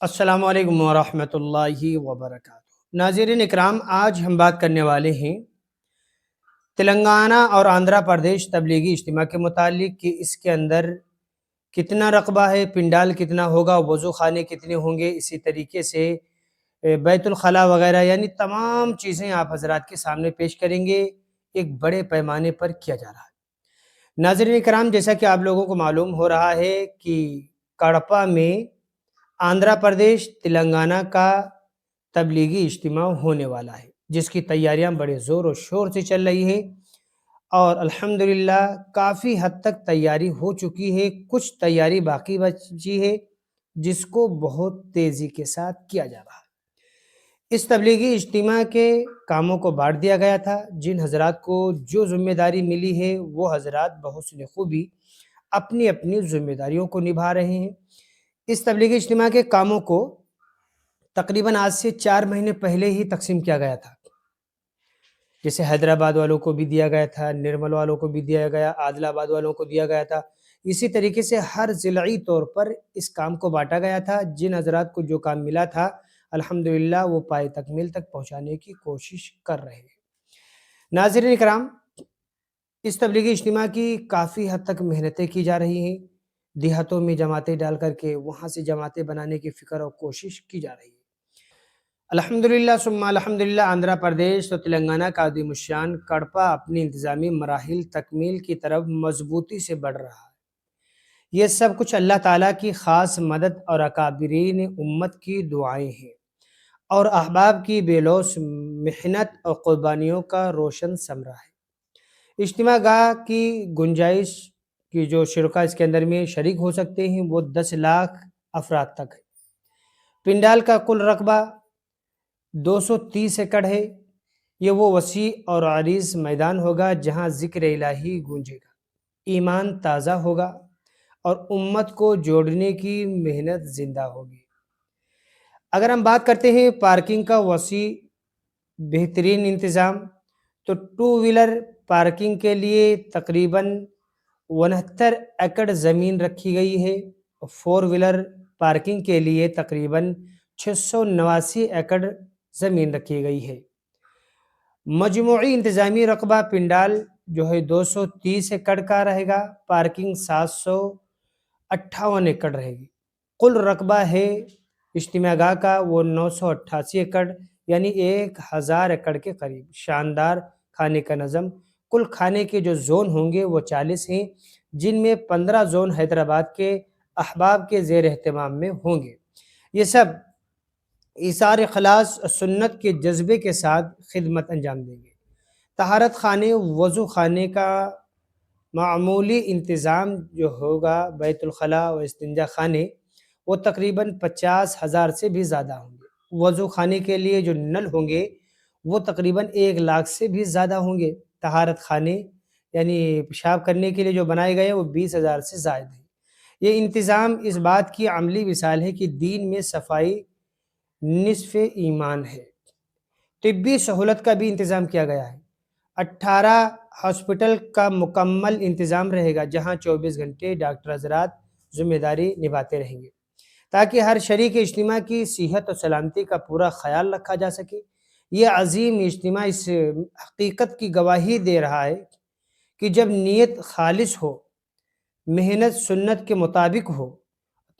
السلام علیکم ورحمۃ اللہ وبرکاتہ۔ ناظرین اکرام، آج ہم بات کرنے والے ہیں تلنگانہ اور آندھرا پردیش تبلیغی اجتماع کے متعلق کہ اس کے اندر کتنا رقبہ ہے، پنڈال کتنا ہوگا، وضو خانے کتنے ہوں گے، اسی طریقے سے بیت الخلاء وغیرہ، یعنی تمام چیزیں آپ حضرات کے سامنے پیش کریں گے۔ ایک بڑے پیمانے پر کیا جا رہا ہے۔ ناظرین اکرام، جیسا کہ آپ لوگوں کو معلوم ہو رہا ہے کہ کڑپا میں آندھرا پردیش تلنگانہ کا تبلیغی اجتماع ہونے والا ہے، جس کی تیاریاں بڑے زور و شور سے چل رہی ہیں، اور الحمدللہ کافی حد تک تیاری ہو چکی ہے۔ کچھ تیاری باقی بچی ہے جس کو بہت تیزی کے ساتھ کیا جا رہا ہے۔ اس تبلیغی اجتماع کے کاموں کو بانٹ دیا گیا تھا۔ جن حضرات کو جو ذمہ داری ملی ہے وہ حضرات بحسن خوبی اپنی اپنی ذمہ داریوں کو نبھا رہے ہیں۔ اس تبلیغی اجتماع کے کاموں کو تقریباً آج سے 4 مہینے پہلے ہی تقسیم کیا گیا تھا، جیسے حیدرآباد والوں کو بھی دیا گیا تھا، نرمل والوں کو بھی دیا گیا، عادل آباد والوں کو دیا گیا تھا۔ اسی طریقے سے ہر ضلعی طور پر اس کام کو بانٹا گیا تھا۔ جن حضرات کو جو کام ملا تھا الحمدللہ وہ پائے تکمیل تک پہنچانے کی کوشش کر رہے ہیں۔ ناظرین اکرام، اس تبلیغی اجتماع کی کافی حد تک محنتیں کی جا رہی ہیں، دیہاتوں میں جماعتیں ڈال کر کے وہاں سے جماعتیں بنانے کی فکر اور کوشش کی جا رہی ہے۔ الحمدللہ ثم الحمدللہ آندھرا پردیش اور تلنگانہ کا عظیم الشان کڑپا اپنی انتظامی مراحل تکمیل کی طرف مضبوطی سے بڑھ رہا ہے۔ یہ سب کچھ اللہ تعالیٰ کی خاص مدد اور اکابرین امت کی دعائیں ہیں اور احباب کی بے لوث محنت اور قربانیوں کا روشن ثمرہ ہے۔ اجتماع گاہ کی گنجائش کی جو شرکاء اس کے اندر میں شریک ہو سکتے ہیں وہ 10 لاکھ افراد تک ہے۔ پنڈال کا کل رقبہ 230 ایکڑ ہے۔ یہ وہ وسیع اور عریض میدان ہوگا جہاں ذکر الہی گونجے گا، ایمان تازہ ہوگا اور امت کو جوڑنے کی محنت زندہ ہوگی۔ اگر ہم بات کرتے ہیں پارکنگ کا وسیع بہترین انتظام، تو 2 ویلر پارکنگ کے لیے تقریباً 69 ایکڑ زمین رکھی گئی ہے، اور 4 ویلر پارکنگ کے لیے تقریباً 689 ایکڑ زمین رکھی گئی ہے۔ مجموعی انتظامی رقبہ پنڈال جو ہے 230 ایکڑ کا رہے گا، پارکنگ 758 ایکڑ رہے گی۔ کل رقبہ ہے اجتماع گاہ کا وہ 988 ایکڑ، یعنی 1000 ایکڑ کے قریب۔ شاندار کھانے کا نظم، کل کھانے کے جو زون ہوں گے وہ 40 ہیں، جن میں 15 زون حیدرآباد کے احباب کے زیر اہتمام میں ہوں گے۔ یہ سب ایثار خلاص سنت کے جذبے کے ساتھ خدمت انجام دیں گے۔ طہارت خانے، وضو خانے کا معمولی انتظام جو ہوگا، بیت الخلاء و استنجا خانے، وہ تقریباً 50,000 سے بھی زیادہ ہوں گے۔ وضو خانے کے لیے جو نل ہوں گے وہ تقریباً 1 لاکھ سے بھی زیادہ ہوں گے۔ طہارت خانے یعنی پیشاب کرنے کے لیے جو بنائے گئے وہ 20,000 سے زائد ہیں۔ یہ انتظام اس بات کی عملی مثال ہے کہ دین میں صفائی نصف ایمان ہے۔ طبی سہولت کا بھی انتظام کیا گیا ہے۔ 18 ہاسپٹل کا مکمل انتظام رہے گا، جہاں 24 گھنٹے ڈاکٹر حضرات ذمہ داری نبھاتے رہیں گے تاکہ ہر شریک اجتماع کی صحت و سلامتی کا پورا خیال رکھا جا سکے۔ یہ عظیم اجتماع اس حقیقت کی گواہی دے رہا ہے کہ جب نیت خالص ہو، محنت سنت کے مطابق ہو،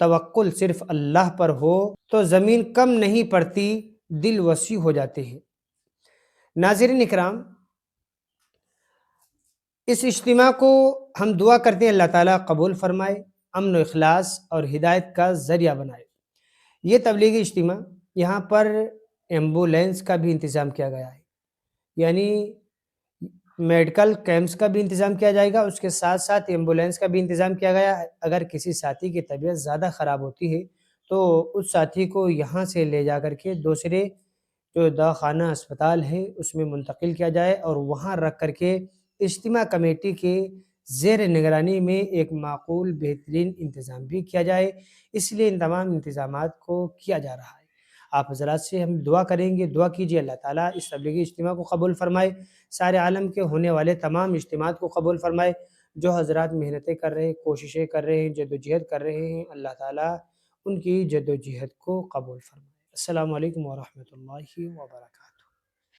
توکل صرف اللہ پر ہو، تو زمین کم نہیں پڑتی، دل وسیع ہو جاتے ہیں۔ ناظرین اکرام، اس اجتماع کو ہم دعا کرتے ہیں اللہ تعالیٰ قبول فرمائے، امن و اخلاص اور ہدایت کا ذریعہ بنائے۔ یہ تبلیغی اجتماع، یہاں پر ایمبولینس کا بھی انتظام کیا گیا ہے، یعنی میڈیکل کیمپس کا بھی انتظام کیا جائے گا، اس کے ساتھ ساتھ ایمبولینس کا بھی انتظام کیا گیا ہے۔ اگر کسی ساتھی کی طبیعت زیادہ خراب ہوتی ہے تو اس ساتھی کو یہاں سے لے جا کر کے دوسرے جو دواخانہ اسپتال ہے اس میں منتقل کیا جائے، اور وہاں رکھ کر کے اجتماع کمیٹی کے زیر نگرانی میں ایک معقول بہترین انتظام بھی کیا جائے۔ اس لیے ان تمام انتظامات کو کیا جا رہا ہے۔ آپ حضرات سے ہم دعا کریں گے، دعا کیجیے اللہ تعالیٰ اس تبلیغی اجتماع کو قبول فرمائے، سارے عالم کے ہونے والے تمام اجتماعات کو قبول فرمائے۔ جو حضرات محنتیں کر رہے ہیں، کوششیں کر رہے ہیں، جدوجہد کر رہے ہیں، اللہ تعالیٰ ان کی جد و جہد کو قبول فرمائے۔ السلام علیکم ورحمۃ اللہ وبرکاتہ۔